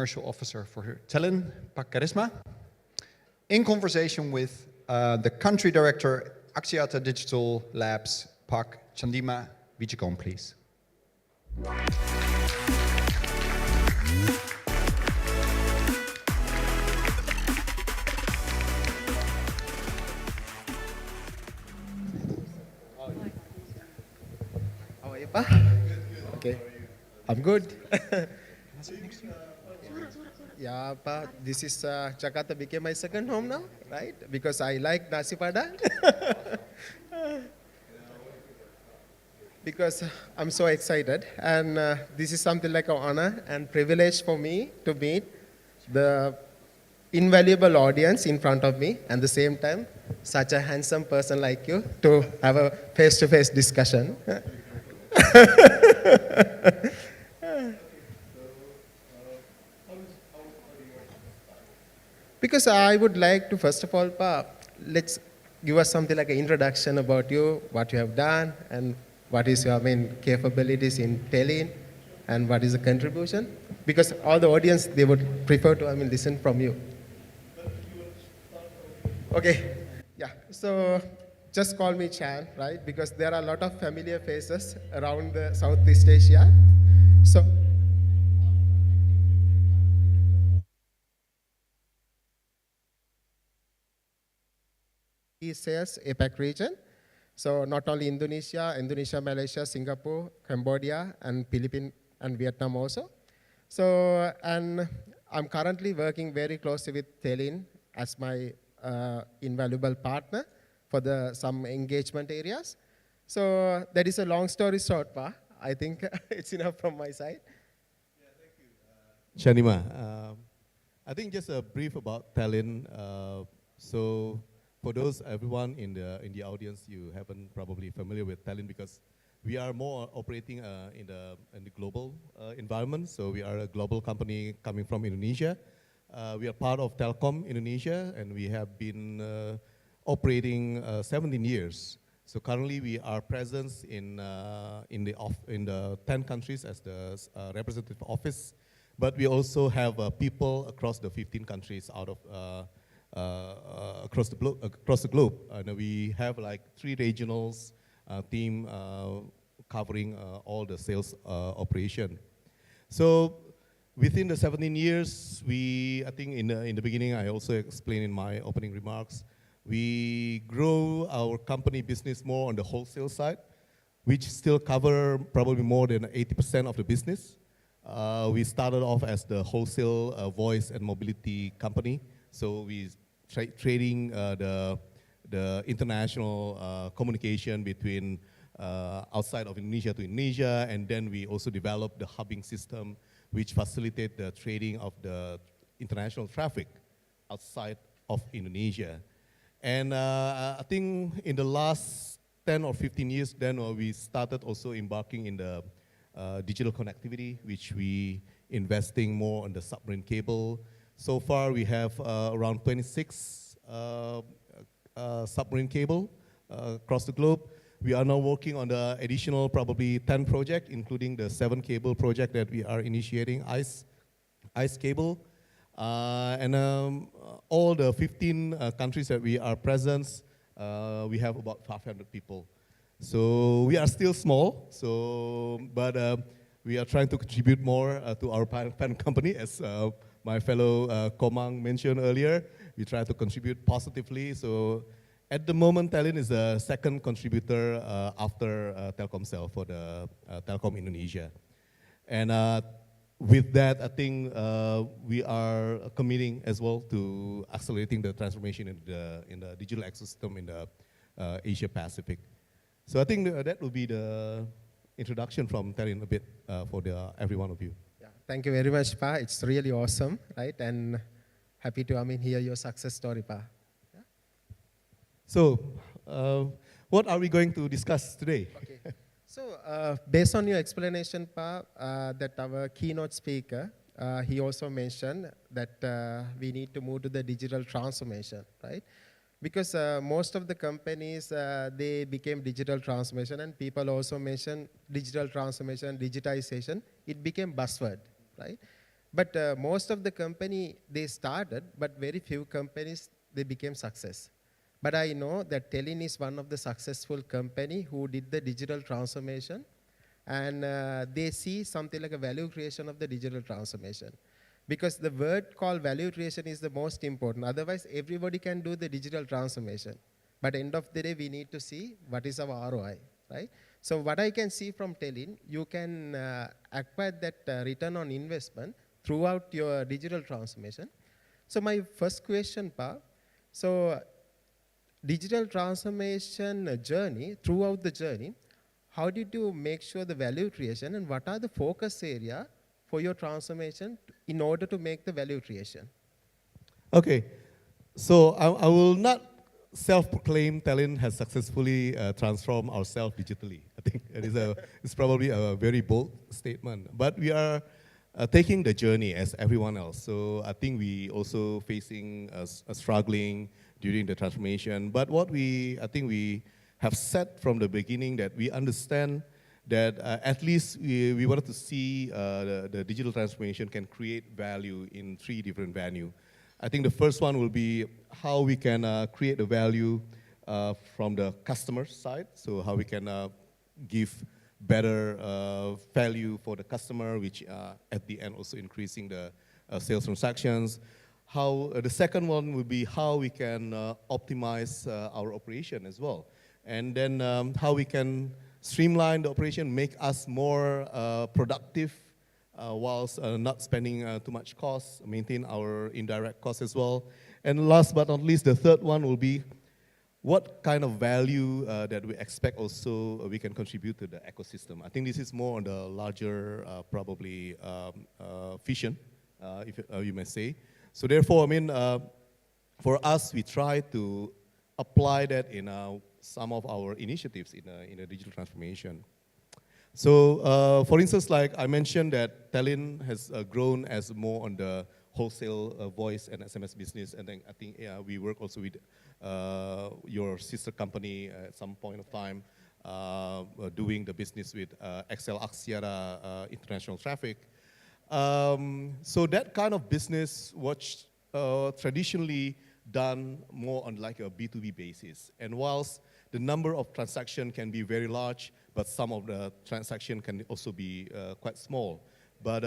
Commercial Officer for Telin, Kharisma, in conversation with the Country Director, Axiata Digital Labs, Chandima. Wijekoon, please. How are you, Pa? Okay, I'm good. Yeah, Pa, this is Jakarta became my second home now, right? Because I like nasi padang. Because I'm so excited, and this is something like an honor and privilege for me to meet the invaluable audience in front of me, and at the same time, such a handsome person like you to have a face-to-face discussion. Because I would like to, first of all, Pa, let's give us something like an introduction about you, what you have done, and what is your main capabilities in Telin, and what is the contribution. Because all the audience, they would prefer to, listen from you. Okay, yeah, so just call me Chan, right? Because there are a lot of familiar faces around the Southeast Asia. So sales APAC region. So not only Indonesia, Malaysia, Singapore, Cambodia, and Philippines and Vietnam also. So, and I'm currently working very closely with Telin as my invaluable partner for some engagement areas. So that is a long story short, Pa. I think it's enough from my side. Yeah, thank you. Chandima, I think just a brief about Telin. So for everyone in the audience, you haven't probably familiar with Telin because we are more operating in the global environment. So we are a global company coming from Indonesia. We are part of Telkom Indonesia, and we have been operating 17 years. So currently, we are present in the 10 countries as the representative office, but we also have people across the 15 countries out of across the globe. And we have like 3 regionals team covering all the sales operation. So within the 17 years, I think in the beginning, I also explained in my opening remarks, we grow our company business more on the wholesale side, which still cover probably more than 80% of the business. We started off as the wholesale voice and mobility company. So we trading the international communication between outside of Indonesia to Indonesia, and then we also developed the hubbing system, which facilitate the trading of the international traffic outside of Indonesia. And I think in the last 10 or 15 years, then we started also embarking in the digital connectivity, which we investing more on the submarine cable. So far, we have around 26 submarine cable across the globe. We are now working on the additional probably 10 projects, including the 7 cable project that we are initiating, ICE cable. And all the 15 countries that we are present, we have about 500 people. So we are still small, but we are trying to contribute more to our parent company, as my fellow Komang mentioned earlier. We try to contribute positively. So at the moment, Telin is the second contributor after Telkomsel for the Telkom Indonesia. And with that, I think we are committing as well to accelerating the transformation in the digital ecosystem in the Asia Pacific. So I think that will be the introduction from Telin a bit for every one of you. Yeah, thank you very much, Pa. It's really awesome, right? And happy to hear your success story, Pa. Yeah? So what are we going to discuss today? Okay. So based on your explanation, Pa, that our keynote speaker, he also mentioned that we need to move to the digital transformation, right? Because most of the companies, they became digital transformation, and people also mention digital transformation, digitization. It became buzzword, right? But most of the company, they started, but very few companies, they became success. But I know that Telin is one of the successful company who did the digital transformation, and they see something like a value creation of the digital transformation. Because the word called value creation is the most important. Otherwise, everybody can do the digital transformation. But end of the day, we need to see what is our ROI, right? So what I can see from Telin, you can acquire that return on investment throughout your digital transformation. So my first question, Pa, so digital transformation journey, throughout the journey, how did you make sure the value creation, and what are the focus area for your transformation in order to make the value creation? Okay, so I will not self-proclaim Telin has successfully transformed ourselves digitally. I think it's probably a very bold statement, but we are taking the journey as everyone else. So I think we also facing a struggling during the transformation. But what I think we have said from the beginning that we understand that at least we wanted to see the digital transformation can create value in 3 different venues. I think the first one will be how we can create the value from the customer side, so how we can give better value for the customer, which at the end also increasing the sales transactions. The second one will be how we can optimize our operation as well. And then how we can streamline the operation, make us more productive whilst not spending too much cost, maintain our indirect costs as well. And last but not least, the third one will be what kind of value that we expect also we can contribute to the ecosystem. I think this is more on the larger, probably, vision, if you may say. So therefore, I mean, for us, we try to apply that in some of our initiatives in a digital transformation. So, for instance, like I mentioned that Telin has grown as more on the wholesale voice and SMS business, and then I think we work also with your sister company at some point of time, doing the business with Axiata international traffic. So that kind of business was traditionally done more on like a B2B basis. And whilst the number of transactions can be very large, but some of the transaction can also be quite small. But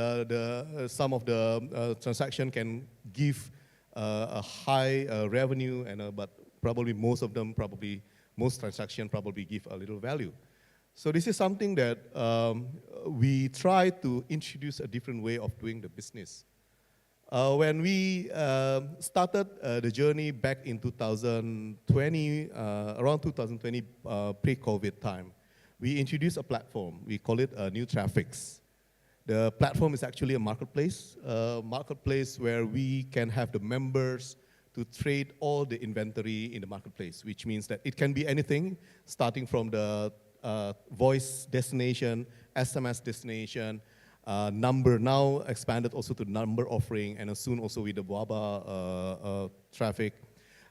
some of the transaction can give a high revenue, but probably most of them, most transaction probably give a little value. So this is something that we try to introduce a different way of doing the business. When we started the journey back in 2020, around 2020 pre-COVID time, we introduced a platform. We call it New Traffics. The platform is actually a marketplace where we can have the members to trade all the inventory in the marketplace, which means that it can be anything, starting from the voice destination, SMS destination, number now expanded also to number offering, and soon also with the WABA traffic,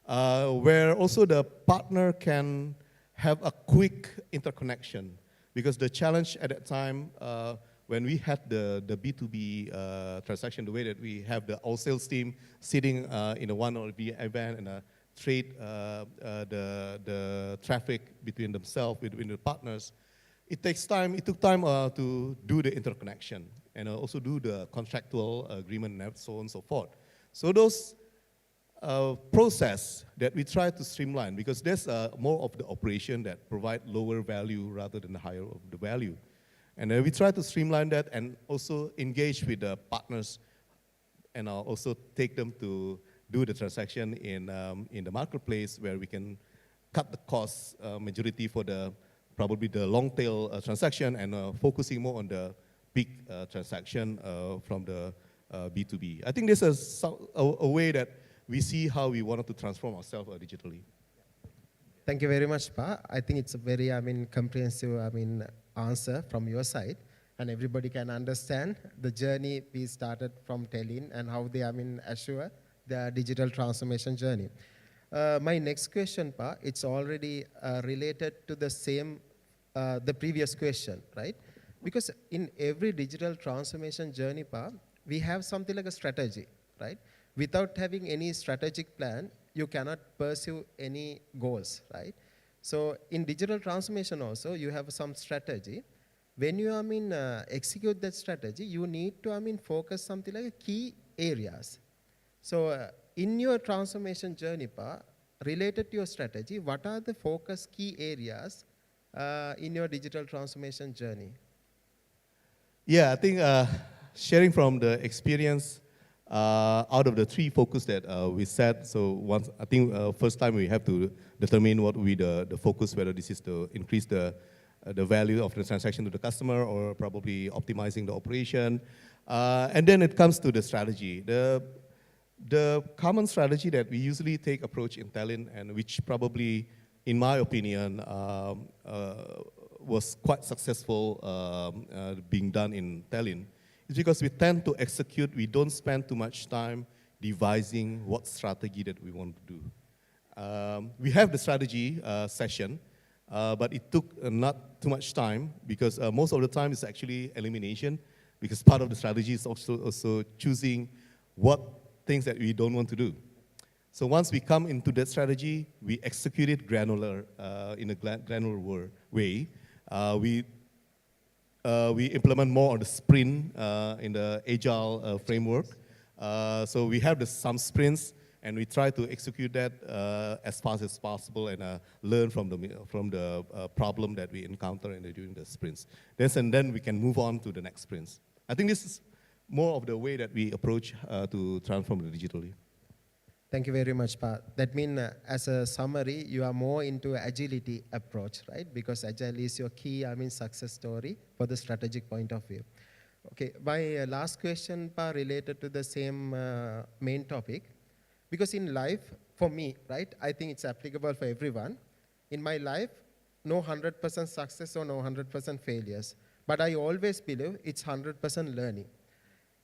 where also the partner can have a quick interconnection. Because the challenge at that time, when we had the B2B transaction, the way that we have the wholesale team sitting in a one or the event and trade the traffic between themselves, between the partners, it took time to do the interconnection and also do the contractual agreement and so on and so forth. So those process that we try to streamline, because there's more of the operation that provide lower value rather than the higher of the value. And we try to streamline that and also engage with the partners and also take them to do the transaction in the marketplace where we can cut the costs majority for probably the long tail transaction and focusing more on the big transaction from the B2B. I think this is a way that we see how we wanted to transform ourselves digitally. Thank you very much, Pa. I think it's a very, comprehensive, answer from your side, and everybody can understand the journey we started from Telin and how they, assure the digital transformation journey. My next question, Pa, it's already related to the same, the previous question, right? Because in every digital transformation journey, Pa, we have something like a strategy, right? Without having any strategic plan, you cannot pursue any goals, right? So in digital transformation also, you have some strategy. When you, execute that strategy, you need to, focus something like key areas. So in your transformation journey, related to your strategy, what are the focus key areas in your digital transformation journey? Yeah, I think sharing from the experience out of the three focus that we set, so once, I think first time we have to determine what will be the focus, whether this is to increase the value of the transaction to the customer or probably optimizing the operation. And then it comes to the strategy. The common strategy that we usually take approach in Telin, and which probably, in my opinion, was quite successful being done in Telin, is because we tend to execute, we don't spend too much time devising what strategy that we want to do. We have the strategy session, but it took not too much time because most of the time it's actually elimination, because part of the strategy is also choosing what things that we don't want to do. So once we come into that strategy, we execute it granular, in a granular way. We implement more on the sprint in the agile framework. So we have some sprints, and we try to execute that as fast as possible and learn from the problem that we encounter during the sprints. And then we can move on to the next sprints. I think this is more of the way that we approach to transform the digitally. Thank you very much, Pa. That means, as a summary, you are more into agility approach, right? Because agile is your key, success story for the strategic point of view. Okay, my last question, Pa, related to the same main topic. Because in life, for me, right, I think it's applicable for everyone. In my life, no 100% success or no 100% failures. But I always believe it's 100% learning.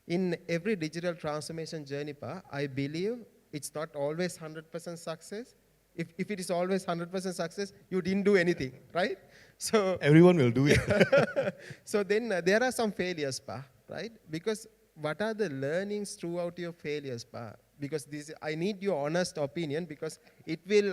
In every digital transformation journey, Pa, I believe it's not always 100% success. If it is always 100% success, you didn't do anything, right? So everyone will do it. So then there are some failures, Pa, right? Because what are the learnings throughout your failures, Pa? Because I need your honest opinion, because it will,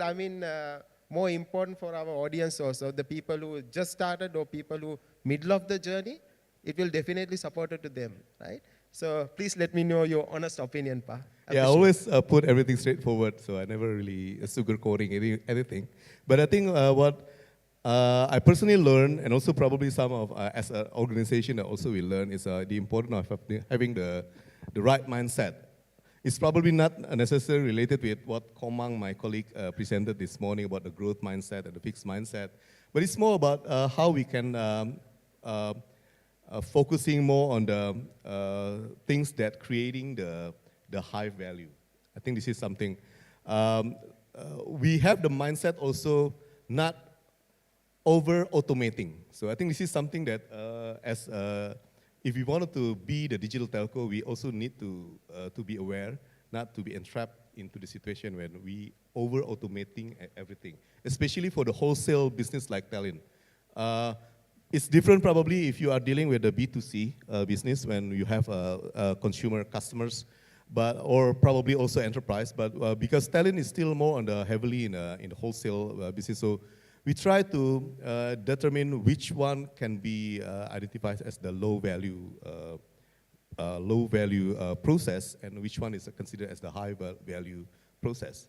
more important for our audience also, the people who just started or people who middle of the journey, it will definitely support it to them, right? So please let me know your honest opinion, Pa. Yeah, I always put everything straightforward, so I never really sugarcoating anything. But I think what I personally learned, and also probably some of, as an organization that also we learn, is the importance of having the right mindset. It's probably not necessarily related with what Komang, my colleague, presented this morning about the growth mindset and the fixed mindset, but it's more about how we can focusing more on the things that creating the high value. I think this is something. We have the mindset also not over-automating. So I think this is something that if we wanted to be the digital telco, we also need to be aware, not to be entrapped into the situation when we over-automating everything, especially for the wholesale business like Telin. It's different probably if you are dealing with the B2C business when you have consumer customers, or probably also enterprise. But because Telin is still more on the heavily in the wholesale business, so we try to determine which one can be identified as the low value process, and which one is considered as the high value process.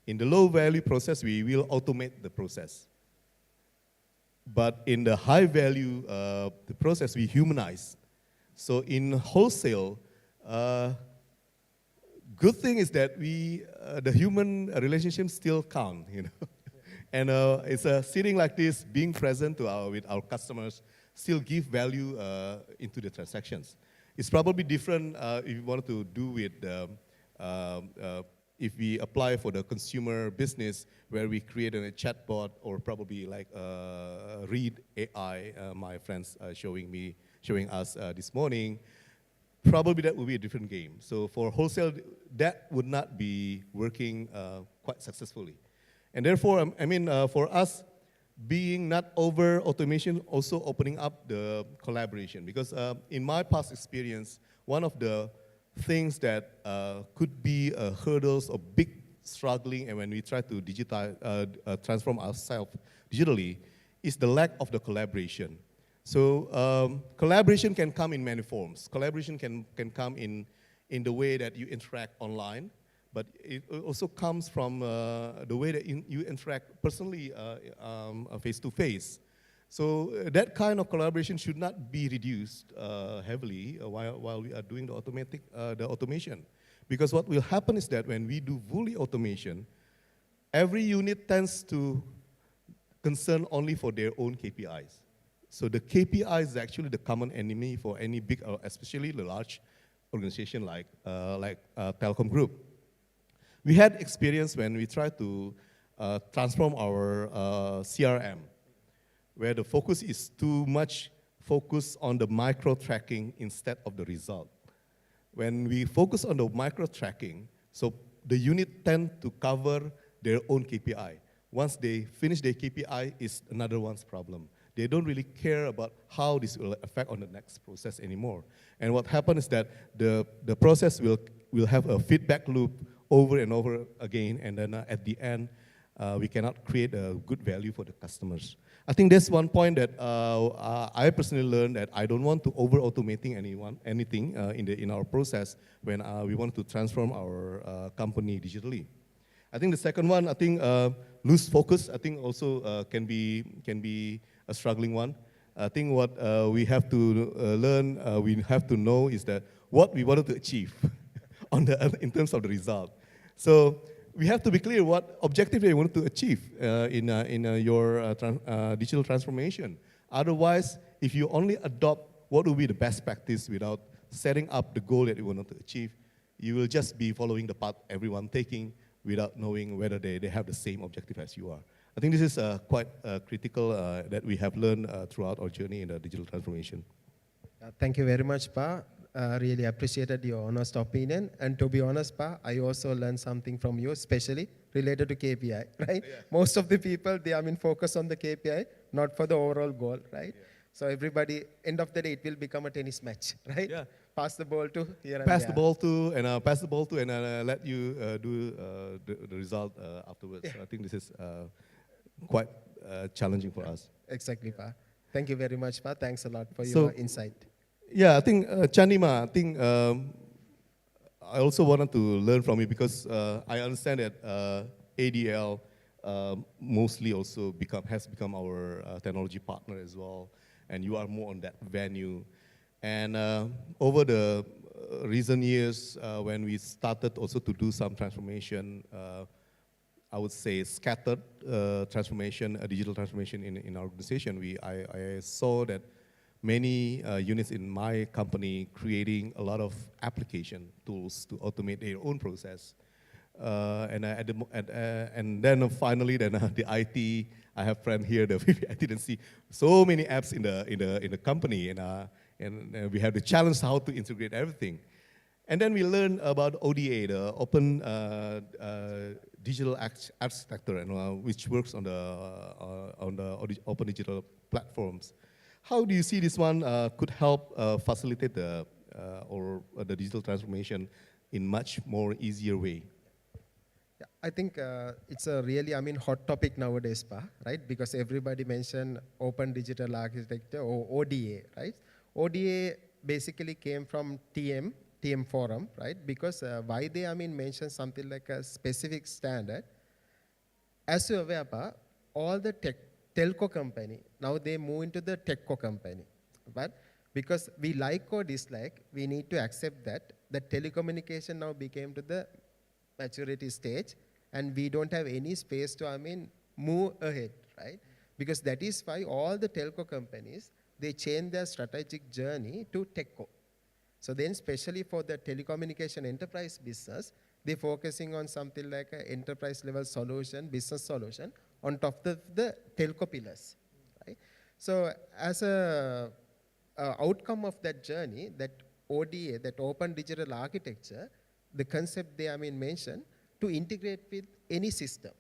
In the low value process, we will automate the process. But in the high value the process, we humanize. So in wholesale, good thing is that the human relationships still count, you know. And it's sitting like this, being present with our customers, still give value into the transactions. It's probably different if you wanted to do with if we apply for the consumer business, where we create a chatbot, or probably like Read AI, my friends showing us this morning. Probably that would be a different game. So for wholesale, that would not be working quite successfully. And therefore, for us, being not over automation, also opening up the collaboration. Because in my past experience, one of the things that could be hurdles or big struggling, and when we try to transform ourselves digitally, is the lack of the collaboration. So collaboration can come in many forms. Collaboration can come in the way that you interact online, but it also comes from the way that you interact personally, face to face. So that kind of collaboration should not be reduced heavily while we are doing the automation. Because what will happen is that when we do fully automation, every unit tends to concern only for their own KPIs. So the KPI is actually the common enemy for any big, especially the large organization like Telkom Group. We had experience when we tried to transform our CRM, where the focus is too much focus on the micro tracking instead of the result. When we focus on the micro tracking, so the unit tend to cover their own KPI. Once they finish their KPI, it's another one's problem. They don't really care about how this will affect on the next process anymore. And what happens is that the process will have a feedback loop over and over again, and then at the end, we cannot create a good value for the customers. I think that's one point that I personally learned, that I don't want to over-automating anything in our process when we want to transform our company digitally. I think the second one, I think lose focus, I think also can be a struggling one. I think what we have to learn, we have to know is that what we wanted to achieve in terms of the result. So we have to be clear what objective we want to achieve in your digital transformation. Otherwise, if you only adopt what will be the best practice without setting up the goal that you want to achieve, you will just be following the path everyone taking without knowing whether they have the same objective as you are. I think this is quite critical that we have learned throughout our journey in the digital transformation. Thank you very much, Pa. Really appreciated your honest opinion. And to be honest, Pa, I also learned something from you, especially related to KPI, right? Yeah. Most of the people, they focus on the KPI, not for the overall goal, right? Yeah. So everybody, end of the day, it will become a tennis match, right? Yeah. Pass the ball to here and pass the ball to, and pass the ball to, and let you do the result afterwards. Yeah. So I think this is quite challenging for us. Exactly, Pa. Thank you very much, Pa. Thanks a lot for your insight. Yeah, I think Chandima, I think I also wanted to learn from you, because I understand that ADL mostly also has become our technology partner as well, and you are more on that venue. And over the recent years, when we started also to do some transformation, I would say scattered transformation, digital transformation in our organization, I saw that many units in my company creating a lot of application tools to automate their own process. And then finally, the IT, I have friend here, I didn't see so many apps in the company, and we have the challenge how to integrate everything. And then we learned about ODA, the Open Digital Architecture, and which works on the open digital platforms. How do you see this one could help facilitate the digital transformation in much more easier way? Yeah, I think it's a really, hot topic nowadays, Pa, right? Because everybody mentioned Open Digital Architecture, or ODA, right? ODA basically came from TM Forum, right? Because why they, mention something like a specific standard. As you are aware, Pa, all the telco company, now they move into the techco company. But because we like or dislike, we need to accept that the telecommunication now became to the maturity stage, and we don't have any space to, move ahead, right? Because that is why all the telco companies, they change their strategic journey to techco. So then, especially for the telecommunication enterprise business, they're focusing on something like an enterprise level solution, business solution, on top of the telco pillars, right? So as a outcome of that journey, that ODA, that Open Digital Architecture, the concept they mentioned to integrate with any system,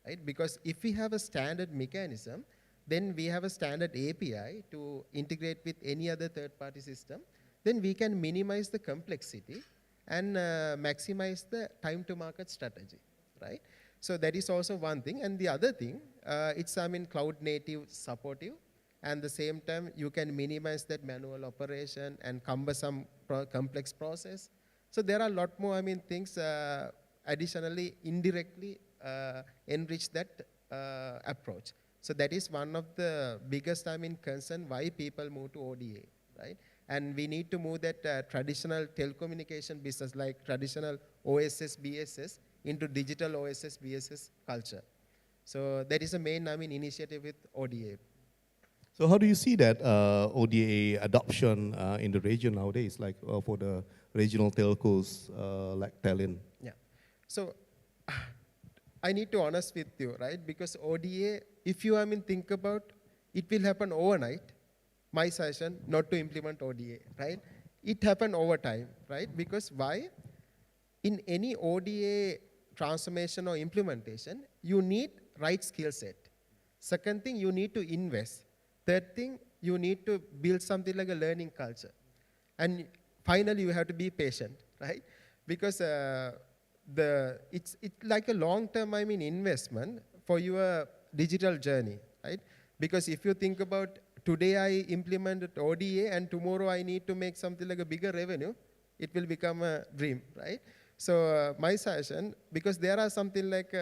right? Because if we have a standard mechanism, then we have a standard API to integrate with any other third-party system, then we can minimize the complexity and maximize the time to market strategy, right? So that is also one thing. And the other thing, it's, cloud native supportive. And the same time, you can minimize that manual operation and cumbersome complex process. So there are a lot more, things additionally, indirectly enrich that approach. So that is one of the biggest, concern why people move to ODA, right? And we need to move that traditional telecommunication business, like traditional OSS, BSS, into digital OSS, BSS culture. So that is a main, initiative with ODA. So how do you see that ODA adoption in the region nowadays, like for the regional telcos like Telin? Yeah. So I need to honest with you, right? Because ODA, if you think about, it will happen overnight. My suggestion, not to implement ODA, right? It happened over time, right? Because why? In any ODA transformation or implementation, you need right skill set. Second thing, you need to invest. Third thing, you need to build something like a learning culture. And finally, you have to be patient, right? Because it's like a long-term, investment for your digital journey, right? Because if you think about today I implemented ODA and tomorrow I need to make something like a bigger revenue, it will become a dream, right? So my suggestion, because there are something like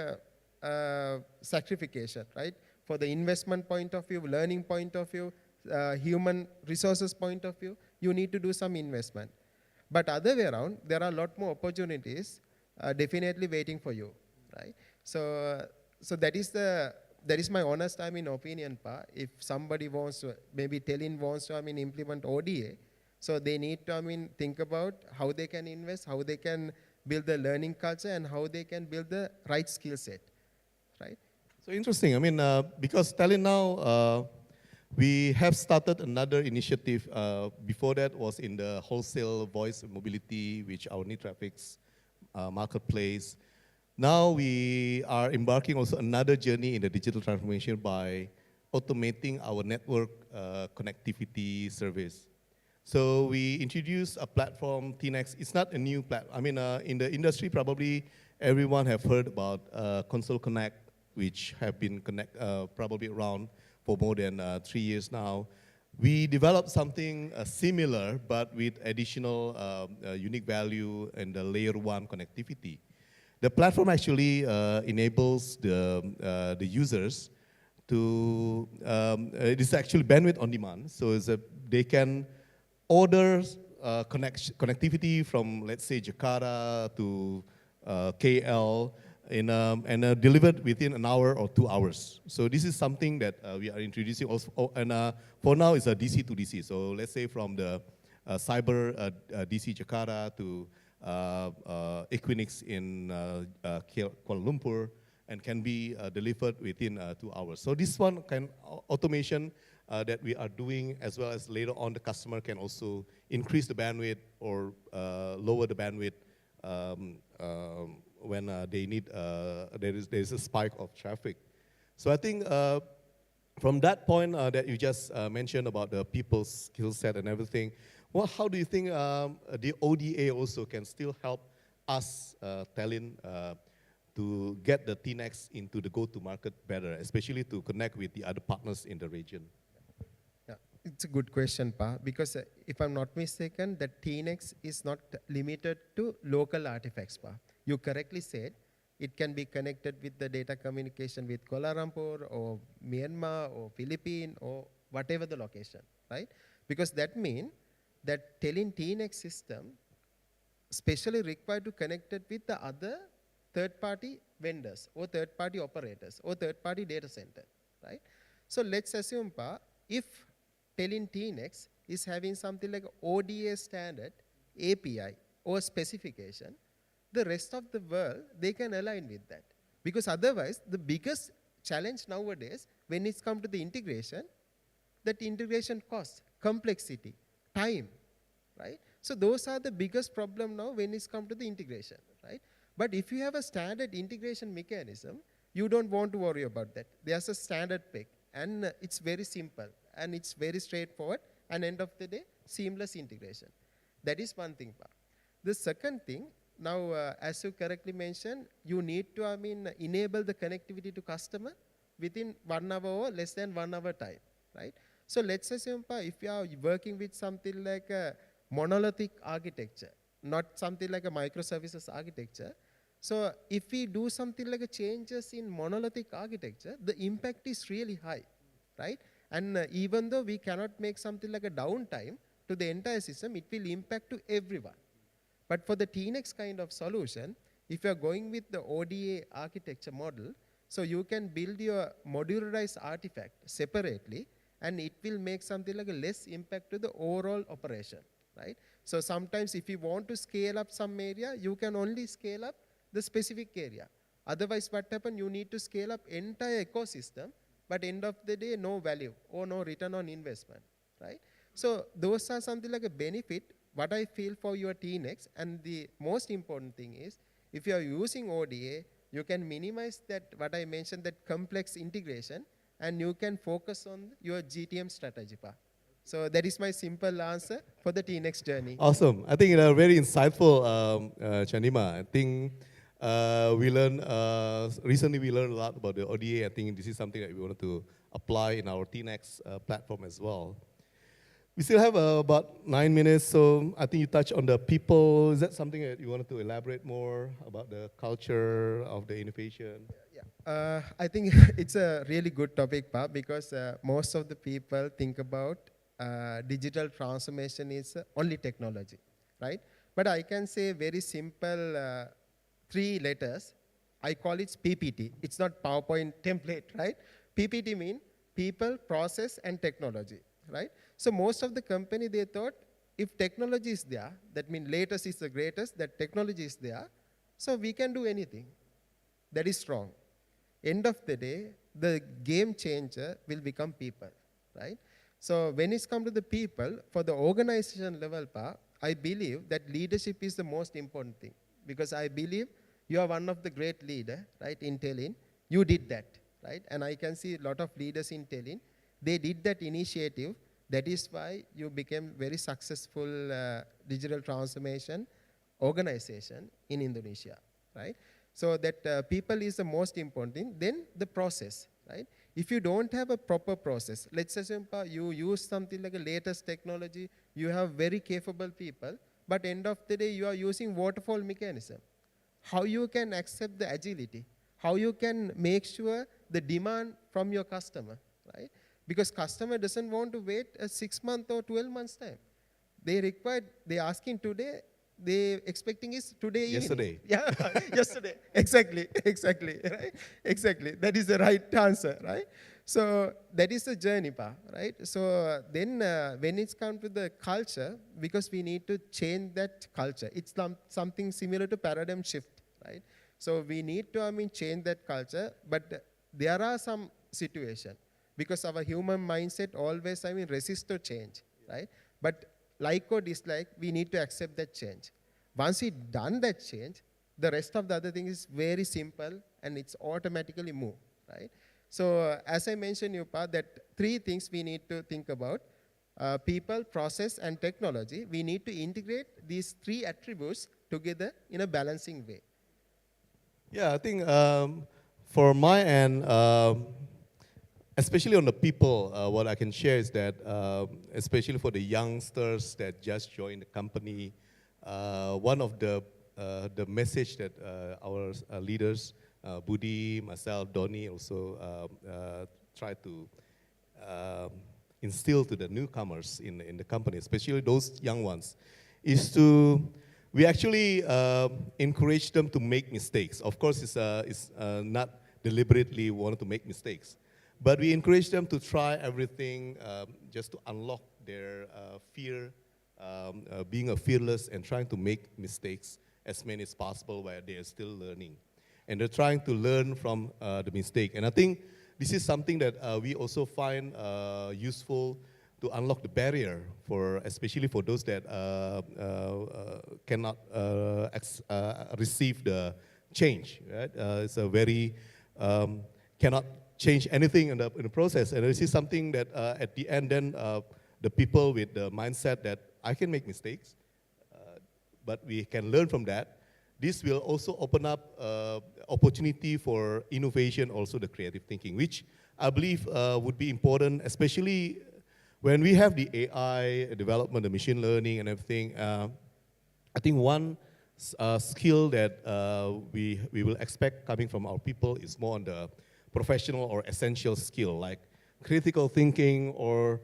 sacrification, right? For the investment point of view, learning point of view, human resources point of view, you need to do some investment. But other way around, there are a lot more opportunities definitely waiting for you, right? So that is my honest opinion. If somebody wants to, maybe Telin wants to implement ODA, so they need to think about how they can invest, how they can build the learning culture, and how they can build the right skill set, right? So interesting. Because Telin now, we have started another initiative. Before that was in the wholesale voice mobility, which our new traffics marketplace. Now we are embarking also another journey in the digital transformation by automating our network connectivity service. So we introduced a platform, TNX. It's not a new platform. In the industry, probably everyone have heard about Console Connect, which have been probably around for more than 3 years now. We developed something similar, but with additional unique value and the layer 1 connectivity. The platform actually enables the users to, it is actually bandwidth on demand, so they can order connectivity from, let's say, Jakarta to KL, and delivered within an hour or 2 hours. So this is something that we are introducing also, and for now it's a DC to DC. So let's say from the Cyber DC Jakarta to Equinix in Kuala Lumpur, and can be delivered within 2 hours. So this one kind of automation that we are doing, as well as later on the customer can also increase the bandwidth or lower the bandwidth when they need, there is a spike of traffic. So I think from that point that you just mentioned about the people's skill set and everything, well, how do you think the ODA also can still help us, Telin, to get the TNX into the go-to-market better, especially to connect with the other partners in the region? Yeah, it's a good question, Pa, because if I'm not mistaken, the TNX is not limited to local artifacts, Pa. You correctly said it can be connected with the data communication with Kuala Lumpur or Myanmar or Philippines or whatever the location, right? Because that means that Telin TNX system specially required to connect it with the other third-party vendors or third-party operators or third-party data center, right? So let's assume, Pa, if Telin TNX is having something like ODA standard API or specification, the rest of the world, they can align with that. Because otherwise, the biggest challenge nowadays, when it's come to the integration, that integration cost, complexity, time, right? So those are the biggest problem now when it's come to the integration, right? But if you have a standard integration mechanism, you don't want to worry about that. There's a standard pick, and it's very simple, and it's very straightforward, and end of the day, seamless integration. That is one thing. The second thing, now as you correctly mentioned, you need to, enable the connectivity to customer within 1 hour or less than 1 hour time, right? So let's assume if you are working with something like a monolithic architecture, not something like a microservices architecture. So if we do something like a changes in monolithic architecture, the impact is really high, right? And even though we cannot make something like a downtime to the entire system, it will impact to everyone. But for the TNX kind of solution, if you are going with the ODA architecture model, so you can build your modularized artifact separately, and it will make something like a less impact to the overall operation, right? So sometimes if you want to scale up some area, you can only scale up the specific area. Otherwise, what happens? You need to scale up entire ecosystem, but end of the day, no value or no return on investment, right? So those are something like a benefit, what I feel for your TNX. And the most important thing is, if you are using ODA, you can minimize that, what I mentioned, that complex integration, and you can focus on your GTM strategy part. So that is my simple answer for the TNX journey. Awesome. I think very insightful, Chandima. I think recently we learned a lot about the ODA. I think this is something that we wanted to apply in our TNX platform as well. We still have about 9 minutes, so I think you touched on the people. Is that something that you wanted to elaborate more about the culture of the innovation? Yeah. I think it's a really good topic, Pa, because most of the people think about digital transformation is only technology, right? But I can say very simple 3 letters. I call it PPT. It's not PowerPoint template, right? PPT means people, process, and technology, right? So most of the company, they thought if technology is there, that means latest is the greatest, that technology is there, so we can do anything. That is wrong. End of the day, the game changer will become people, right? So when it's come to the people, for the organization level, I believe that leadership is the most important thing, because I believe you are one of the great leaders, right, in Telin. You did that, right? And I can see a lot of leaders in Telin. They did that initiative. That is why you became very successful digital transformation organization in Indonesia, right? So that people is the most important thing. Then the process, right? If you don't have a proper process, let's assume you use something like a latest technology, you have very capable people, but end of the day you are using waterfall mechanism. How you can accept the agility? How you can make sure the demand from your customer, right? Because customer doesn't want to wait a 6 month or 12 months time. They asking today, they expecting is today evening. Yesterday. Yeah, yesterday. Exactly, right? Exactly. That is the right answer, right? So that is the journey, right? So then when it's come to the culture, because we need to change that culture. It's something similar to paradigm shift, right? So we need to, change that culture, but there are some situations, because our human mindset always, resist to change, right? But like or dislike, we need to accept that change. Once we done that change, the rest of the other thing is very simple, and it's automatically move, right? So as I mentioned, that 3 things we need to think about: people, process, and technology. We need to integrate these 3 attributes together in a balancing way. Yeah, I think for my end, especially on the people, what I can share is that, especially for the youngsters that just joined the company, one of the message that our leaders, Budi, myself, Donny, also try to instill to the newcomers in the company, especially those young ones, is we actually encourage them to make mistakes. Of course, it's not deliberately wanted to make mistakes, but we encourage them to try everything just to unlock their fear, being fearless and trying to make mistakes as many as possible while they are still learning. And they're trying to learn from the mistake. And I think this is something that we also find useful to unlock the barrier especially for those that cannot receive the change. Right? It's a very cannot change anything in the process. And this is something that at the end, then the people with the mindset that I can make mistakes, but we can learn from that. This will also open up opportunity for innovation, also the creative thinking, which I believe would be important, especially when we have the AI development, the machine learning and everything. I think one skill that we will expect coming from our people is more on the professional or essential skill, like critical thinking or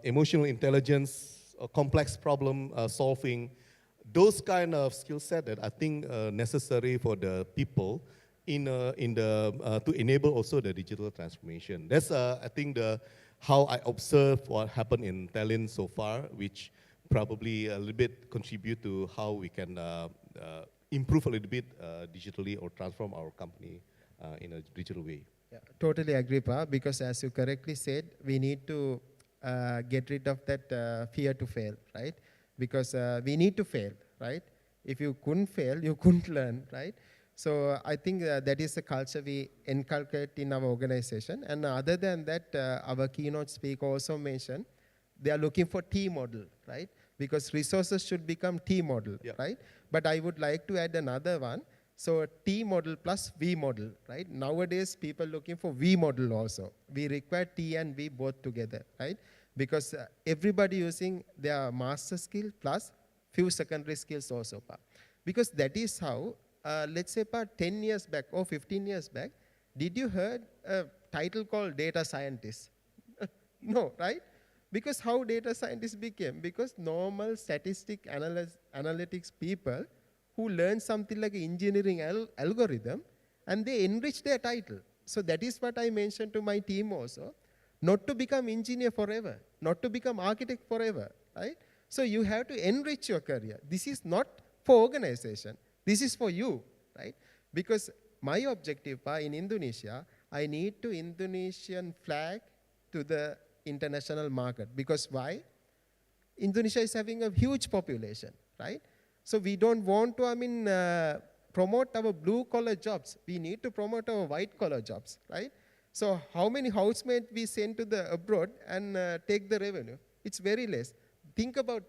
emotional intelligence, or complex problem solving. Those kind of skill set that I think necessary for the people to enable also the digital transformation. That's I think how I observe what happened in Telin so far, which probably a little bit contribute to how we can improve a little bit digitally or transform our company in a digital way. Yeah, totally agree, Pa, because as you correctly said, we need to get rid of that fear to fail, right? Because we need to fail, right? If you couldn't fail, you couldn't learn, right? So I think that is the culture we inculcate in our organization. And other than that, our keynote speaker also mentioned, they are looking for T model, right? Because resources should become T model, right? But I would like to add another one. So T model plus V model, right? Nowadays, people looking for V model also. We require T and V both together, right? Because everybody using their master skill plus few secondary skills also. Because that is how, let's say 10 years back or 15 years back, did you heard a title called data scientist? No, right? Because how data scientists became? Because normal statistic analytics people who learn something like engineering algorithm and they enrich their title. So that is what I mentioned to my team also. Not to become engineer forever, not to become architect forever, right? So you have to enrich your career. This is not for organization. This is for you, right? Because my objective in Indonesia, I need to Indonesian flag to the international market. Because why? Indonesia is having a huge population, right? So we don't want to, promote our blue-collar jobs. We need to promote our white-collar jobs, right? So how many housemates we send to the abroad and take the revenue? It's very less. Think about,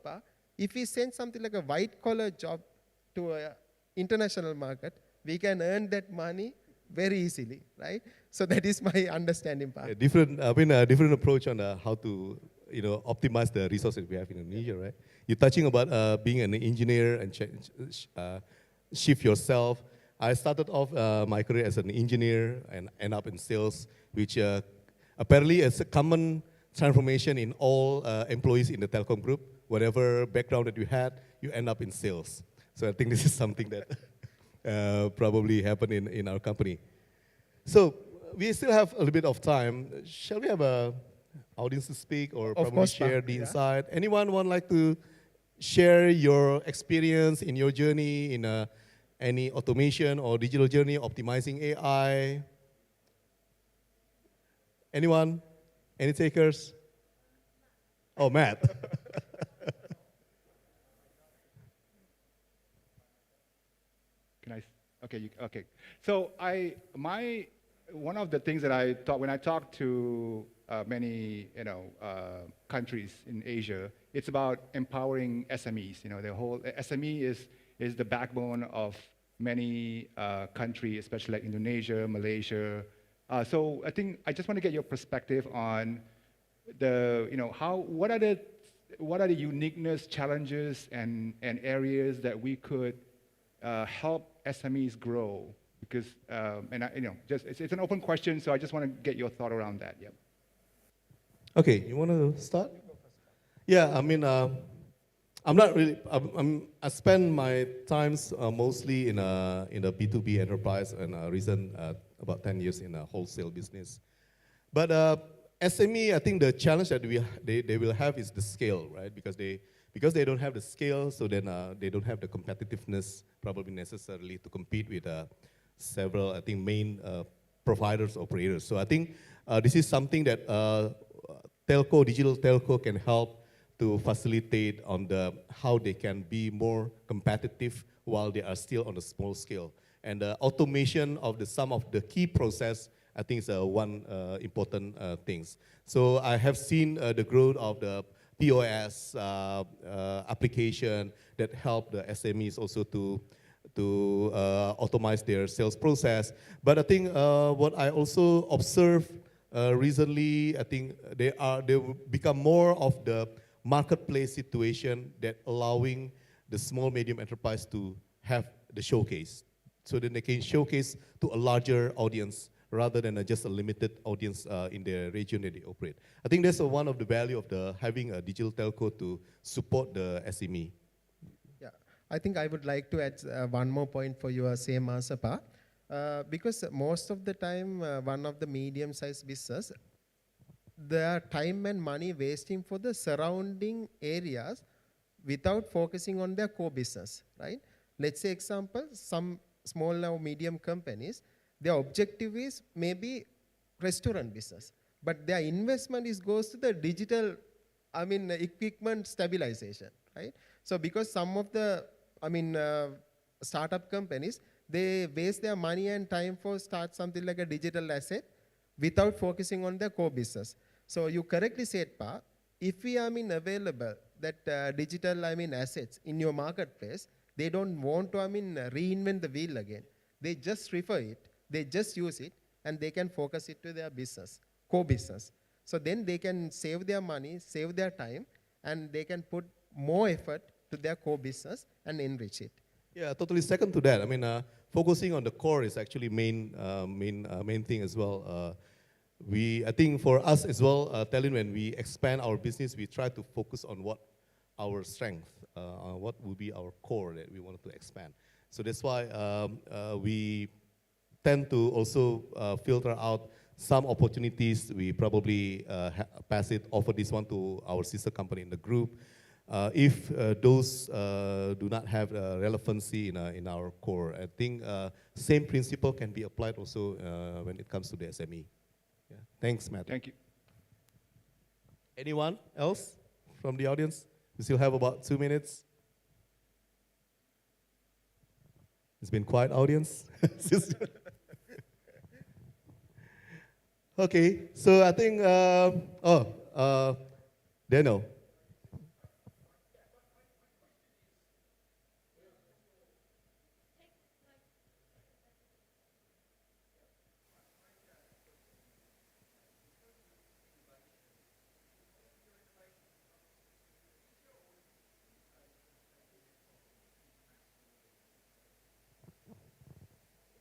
if we send something like a white-collar job to an international market, we can earn that money very easily, right? So that is my understanding, A different approach on how to optimize the resources we have in Indonesia, right? You're touching about being an engineer and shift yourself. I started off my career as an engineer and end up in sales, which apparently is a common transformation in all employees in the telecom group. Whatever background that you had, you end up in sales. So I think this is something that probably happened in our company. So we still have a little bit of time. Shall we have a audience to speak or probably share the insight? Anyone would like to share your experience in your journey in any automation or digital journey, optimizing AI? Anyone? Any takers? Oh, Matt. Can I? Okay. Okay. So one of the things that I thought when I talk to many countries in Asia, it's about empowering SMEs. The whole SME is the backbone of many countries, especially like Indonesia, Malaysia. So I think I just want to get your perspective on what are the uniqueness, challenges, and areas that we could help SMEs grow, because it's an open question, so I just want to get your thought around that. Yeah. Okay, you want to start? Yeah, I'm not really. I spend my times mostly in a B2B enterprise and recent about 10 years in a wholesale business. But SME, I think the challenge that they will have is the scale, right? Because they don't have the scale, so then they don't have the competitiveness probably necessarily to compete with several, I think, main providers, operators. So I think this is something that digital telco can help to facilitate on how they can be more competitive while they are still on a small scale. And automation of some of the key process, I think is one important things. So I have seen the growth of the POS application that help the SMEs also to optimize their sales process. But I think what I also observed recently, I think they will become more of the marketplace situation that allowing the small medium enterprise to have the showcase, so that they can showcase to a larger audience rather than just a limited audience in the region that they operate. I think that's one of the value of having a digital telco to support the SME. Yeah, I think I would like to add one more point for your same answer, Pa. Because most of the time, one of the medium-sized business, their time and money wasting for the surrounding areas without focusing on their core business, right? Let's say example, some small or medium companies, their objective is maybe restaurant business, but their investment goes to the digital, equipment stabilization, right? So because some of the, startup companies, they waste their money and time for start something like a digital asset without focusing on their core business. So you correctly said, Pa, if we available that digital assets in your marketplace, they don't want to reinvent the wheel again. They just refer it, they just use it, and they can focus it to their business, core business. So then they can save their money, save their time, and they can put more effort to their core business and enrich it. Yeah, totally second to that. I mean, focusing on the core is actually main thing as well. I think for us as well, Telin, when we expand our business, we try to focus on what our strength, what will be our core that we wanted to expand. So that's why we tend to also filter out some opportunities. We probably offer this one to our sister company in the group. If those do not have relevancy in our core, I think same principle can be applied also when it comes to the SME. Yeah. Thanks, Matt. Thank you. Anyone else from the audience? We still have about 2 minutes. It's been quiet, audience. Okay, so I think, Daniel.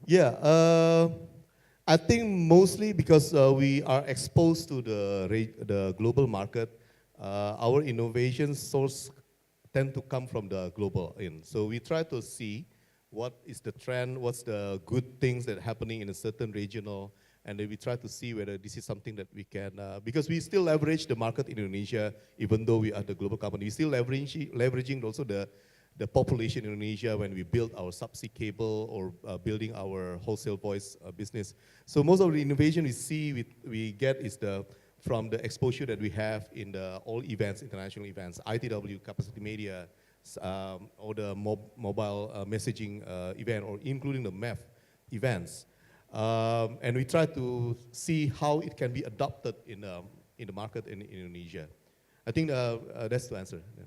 Yeah, I think mostly because we are exposed to the global market, our innovation source tend to come from the global in. So we try to see what is the trend, what's the good things that are happening in a certain regional, and then we try to see whether this is something that we can, because we still leverage the market in Indonesia, even though we are the global company, we still leveraging also the population in Indonesia when we build our subsea cable or building our wholesale voice business. So most of the innovation we get is from the exposure that we have in all events, international events, ITW, Capacity Media, or the mobile messaging event, or including the MEF events. And we try to see how it can be adopted in the market in Indonesia. I think that's the answer. Yeah.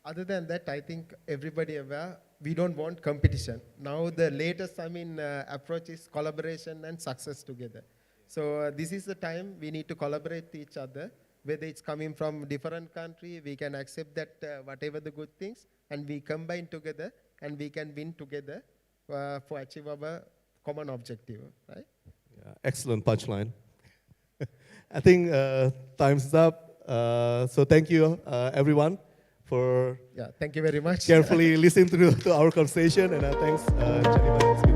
Other than that, I think everybody aware, we don't want competition. Now the latest, approach is collaboration and success together. So this is the time we need to collaborate with each other. Whether it's coming from different country, we can accept that whatever the good things, and we combine together, and we can win together for achieve our common objective, right? Yeah, excellent punchline. I think time's up. So thank you, everyone, for thank you very much. carefully listening to our conversation, and thanks, Chandima.